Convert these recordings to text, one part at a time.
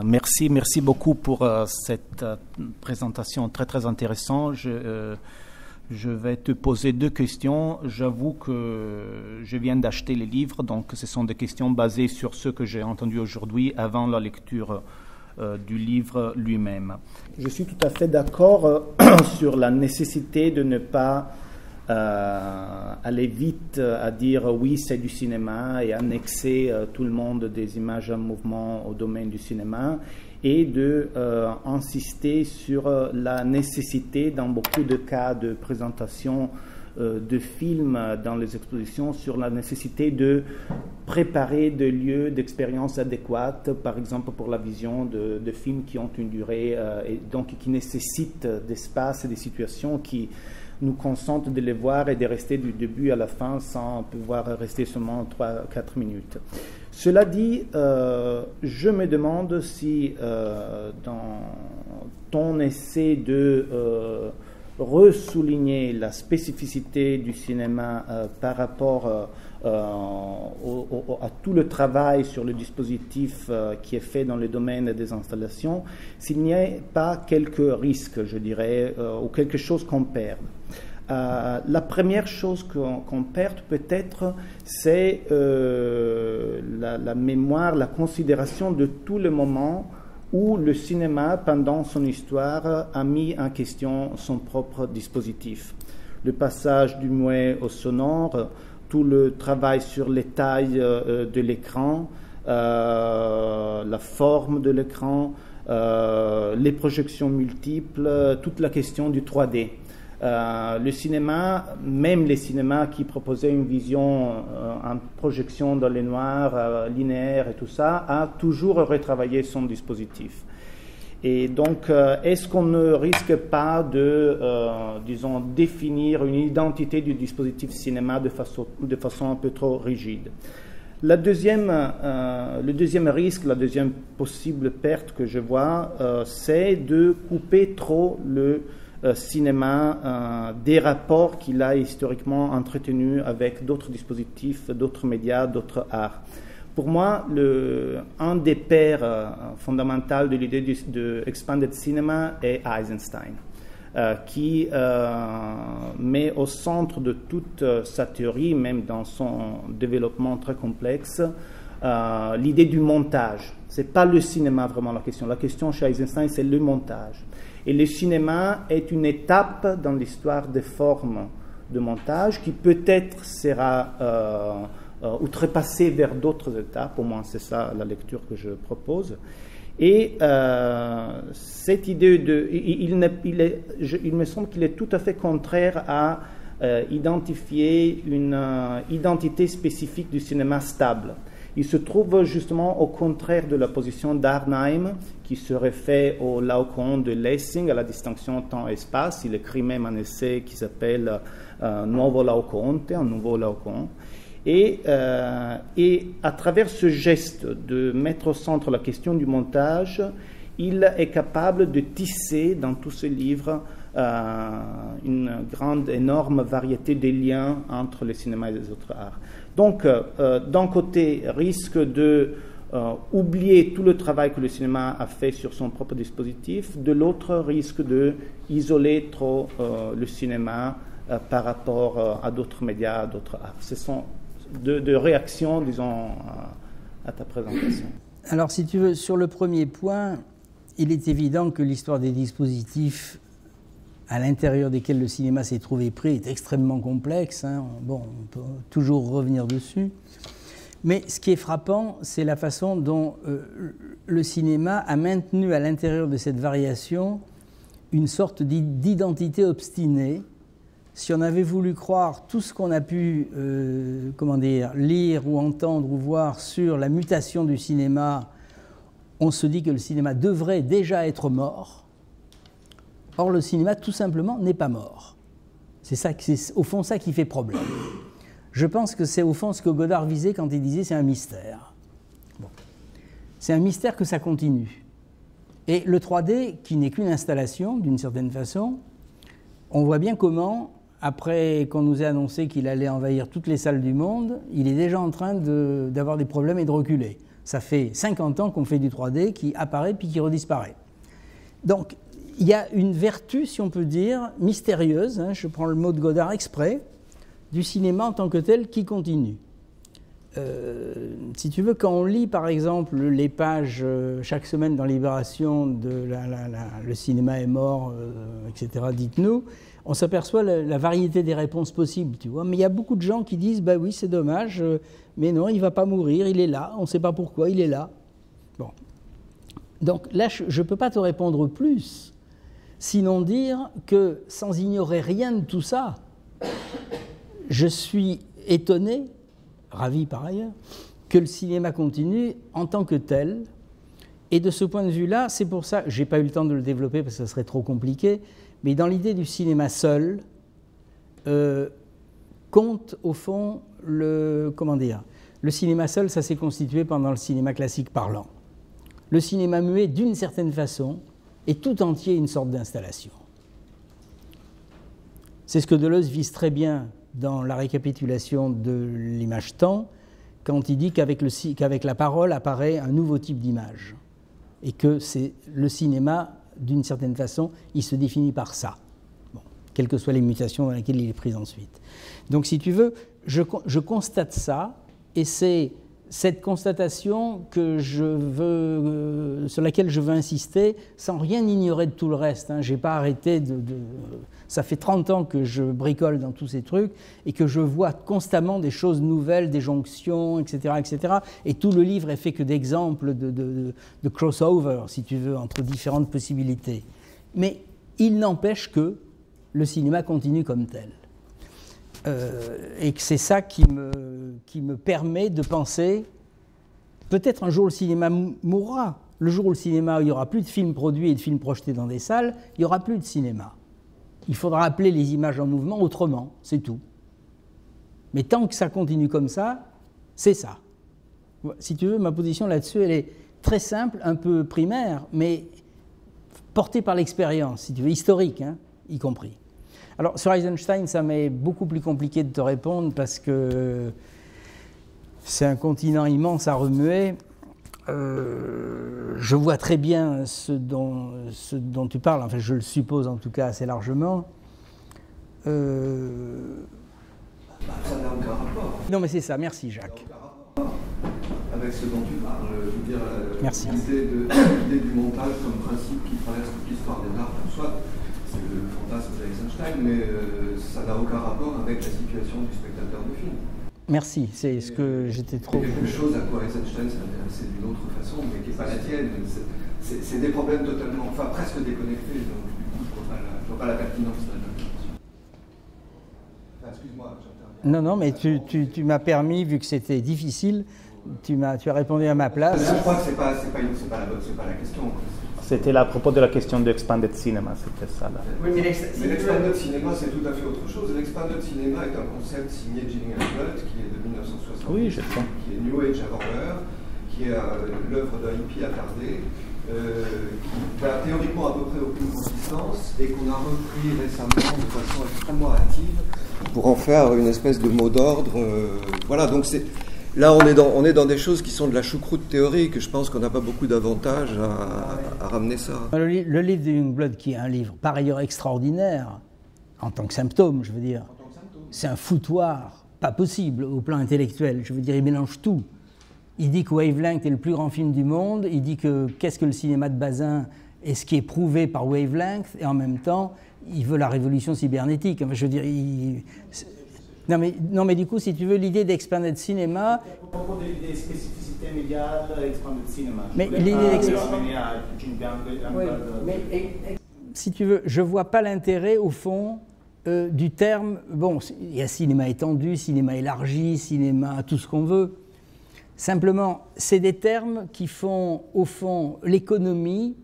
Merci beaucoup pour cette présentation très intéressante. Je vais te poser deux questions. J'avoue que je viens d'acheter les livres, donc ce sont des questions basées sur ce que j'ai entendu aujourd'hui avant la lecture du livre lui-même. Je suis tout à fait d'accord sur la nécessité de ne pas aller vite à dire oui, c'est du cinéma et annexer tout le monde des images en mouvement au domaine du cinéma, et de insister sur la nécessité, dans beaucoup de cas de présentation de films dans les expositions, sur la nécessité de préparer des lieux d'expérience adéquates, par exemple pour la vision de films qui ont une durée et donc qui nécessitent d'espace et des situations qui nous consentent de les voir et de rester du début à la fin sans pouvoir rester seulement 3-4 minutes. Cela dit, je me demande si dans ton essai de ressouligner la spécificité du cinéma par rapport à tout le travail sur le dispositif qui est fait dans le domaine des installations, s'il n'y a pas quelques risques, je dirais, ou quelque chose qu'on perd. La première chose qu'on perd peut-être, c'est la mémoire, la considération de tout le moment où le cinéma, pendant son histoire, a mis en question son propre dispositif. Le passage du muet au sonore, tout le travail sur les tailles de l'écran, la forme de l'écran, les projections multiples, toute la question du 3D. Le cinéma, même les cinémas qui proposaient une vision en projection dans les noirs, linéaire et tout ça, a toujours retravaillé son dispositif. Et donc, est-ce qu'on ne risque pas de, disons, définir une identité du dispositif cinéma de façon un peu trop rigide? Le deuxième risque, la deuxième possible perte que je vois, c'est de couper trop le cinéma des rapports qu'il a historiquement entretenus avec d'autres dispositifs, d'autres médias, d'autres arts. Pour moi, un des pères fondamentaux de l'idée de Expanded Cinema est Eisenstein, qui met au centre de toute sa théorie, même dans son développement très complexe, l'idée du montage. Ce n'est pas le cinéma vraiment la question. La question chez Eisenstein, c'est le montage. Et le cinéma est une étape dans l'histoire des formes de montage qui peut-être sera outrepassée vers d'autres étapes, au moins c'est ça la lecture que je propose. Et cette idée il me semble qu'il est tout à fait contraire à identifier une identité spécifique du cinéma stable. Il se trouve justement au contraire de la position d'Arnheim, qui se réfère au Laocoon de Lessing, à la distinction temps-espace. Il écrit même un essai qui s'appelle Nuovo Laocoonte, un nouveau Laocoon. Et à travers ce geste de mettre au centre la question du montage, il est capable de tisser dans tous ses livres une grande, énorme variété de liens entre le cinéma et les autres arts. Donc, d'un côté, risque de oublier tout le travail que le cinéma a fait sur son propre dispositif, de l'autre, risque de isoler trop le cinéma par rapport à d'autres médias, à d'autres arts. Ce sont deux réactions, disons, à ta présentation. Alors, si tu veux, sur le premier point, il est évident que l'histoire des dispositifs à l'intérieur desquels le cinéma s'est trouvé pris est extrêmement complexe. Hein. Bon, on peut toujours revenir dessus. Mais ce qui est frappant, c'est la façon dont le cinéma a maintenu à l'intérieur de cette variation une sorte d'identité obstinée. Si on avait voulu croire tout ce qu'on a pu lire ou entendre ou voir sur la mutation du cinéma, on se dit que le cinéma devrait déjà être mort. Or, le cinéma, tout simplement, n'est pas mort. C'est au fond ça qui fait problème. Je pense que c'est au fond ce que Godard visait quand il disait c'est un mystère. Bon. C'est un mystère que ça continue. Et le 3D, qui n'est qu'une installation, d'une certaine façon, on voit bien comment, après qu'on nous ait annoncé qu'il allait envahir toutes les salles du monde, il est déjà en train d'avoir des problèmes et de reculer. Ça fait 50 ans qu'on fait du 3D qui apparaît puis qui redisparaît. Donc, il y a une vertu, si on peut dire, mystérieuse, hein, je prends le mot de Godard exprès, du cinéma en tant que tel qui continue. Si tu veux, quand on lit par exemple les pages chaque semaine dans Libération de le cinéma est mort, etc., dites-nous, on s'aperçoit la variété des réponses possibles, tu vois. Mais il y a beaucoup de gens qui disent, bah oui, c'est dommage, mais non, il ne va pas mourir, il est là, on ne sait pas pourquoi, il est là. Bon. Donc là, je ne peux pas te répondre plus, sinon dire que, sans ignorer rien de tout ça, je suis étonné, ravi par ailleurs, que le cinéma continue en tant que tel. Et de ce point de vue-là, c'est pour ça, je n'ai pas eu le temps de le développer parce que ça serait trop compliqué, mais dans l'idée du cinéma seul, compte au fond le cinéma seul, ça s'est constitué pendant le cinéma classique parlant. Le cinéma muet, d'une certaine façon, est tout entier une sorte d'installation. C'est ce que Deleuze vise très bien dans la récapitulation de l'image-temps, quand il dit qu'avec la parole apparaît un nouveau type d'image, et que c'est le cinéma, d'une certaine façon, il se définit par ça, bon, quelles que soient les mutations dans lesquelles il est pris ensuite. Donc, si tu veux, je constate ça, et c'est cette constatation sur laquelle je veux insister, sans rien ignorer de tout le reste. Hein. J'ai pas arrêté ça fait 30 ans que je bricole dans tous ces trucs et que je vois constamment des choses nouvelles, des jonctions, etc., etc. Et tout le livre est fait que d'exemples de crossover, si tu veux, entre différentes possibilités. Mais il n'empêche que le cinéma continue comme tel. Et que c'est ça qui me permet de penser, peut-être un jour le cinéma mourra. Le jour où le cinéma, il n'y aura plus de films produits et de films projetés dans des salles, il n'y aura plus de cinéma. Il faudra appeler les images en mouvement autrement, c'est tout. Mais tant que ça continue comme ça, c'est ça. Si tu veux, ma position là-dessus, elle est très simple, un peu primaire, mais portée par l'expérience, si tu veux, historique, hein, y compris. Alors, sur Eisenstein, ça m'est beaucoup plus compliqué de te répondre parce que c'est un continent immense à remuer. Je vois très bien ce dont tu parles, enfin je le suppose en tout cas assez largement. Ça n'a aucun rapport. Non mais c'est ça, merci Jacques. Ça n'a aucun rapport avec ce dont tu parles. Je veux dire, merci. L'idée du montage comme principe qui traverse toute l'histoire des arts, soit c'est le fantasme d'Eisenstein, mais ça n'a aucun rapport avec la situation du spectateur du film. Merci, c'est ce que j'étais trop... C'est quelque chose à quoi Eisenstein s'est intéressé d'une autre façon, mais qui n'est pas la tienne. C'est des problèmes totalement, enfin presque déconnectés, donc du coup je vois pas la pertinence de l'interprétation. Enfin, excuse-moi, j'interviens. Non, mais tu m'as permis, vu que c'était difficile, tu as répondu à ma place. Je crois que c'est pas la question. C'était à propos de la question de Expanded Cinema, c'était ça là. Oui, mais l'Expanded Cinema, c'est tout à fait autre chose. L'Expanded Cinema est un concept signé Gillian Blood, qui est de 1960, oui, je sais. Qui est New Age avant l'heure, qui est l'œuvre d'un hippie attardé, qui n'a théoriquement à peu près aucune consistance, et qu'on a repris récemment de façon extrêmement hâtive pour en faire une espèce de mot d'ordre. Voilà, donc c'est... Là, on est dans des choses qui sont de la choucroute théorique. Je pense qu'on n'a pas beaucoup d'avantages à ramener ça. Le livre de Youngblood, qui est un livre par ailleurs extraordinaire, en tant que symptôme, je veux dire, c'est un foutoir, pas possible au plan intellectuel. Je veux dire, il mélange tout. Il dit que Wavelength est le plus grand film du monde, il dit que qu'est-ce que le cinéma de Bazin est ce qui est prouvé par Wavelength, et en même temps, il veut la révolution cybernétique. Enfin, je veux dire, Non mais du coup, si tu veux, l'idée d'Expanded Cinema... À propos des spécificités médiales, Expanded Cinema. Mais si tu veux, je ne vois pas l'intérêt, au fond, du terme... Bon, il y a cinéma étendu, cinéma élargi, cinéma tout ce qu'on veut. Simplement, c'est des termes qui font, au fond, l'économie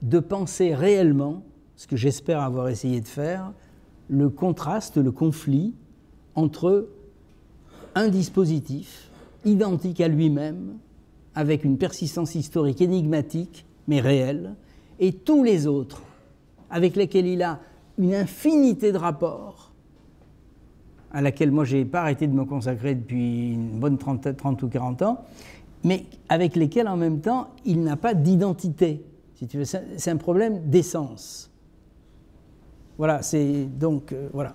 de penser réellement, ce que j'espère avoir essayé de faire, le contraste, le conflit entre un dispositif identique à lui-même, avec une persistance historique énigmatique, mais réelle, et tous les autres, avec lesquels il a une infinité de rapports, à laquelle moi je n'ai pas arrêté de me consacrer depuis une bonne 30 ou 40 ans, mais avec lesquels en même temps il n'a pas d'identité. Si tu veux, c'est un problème d'essence. Voilà, c'est donc voilà.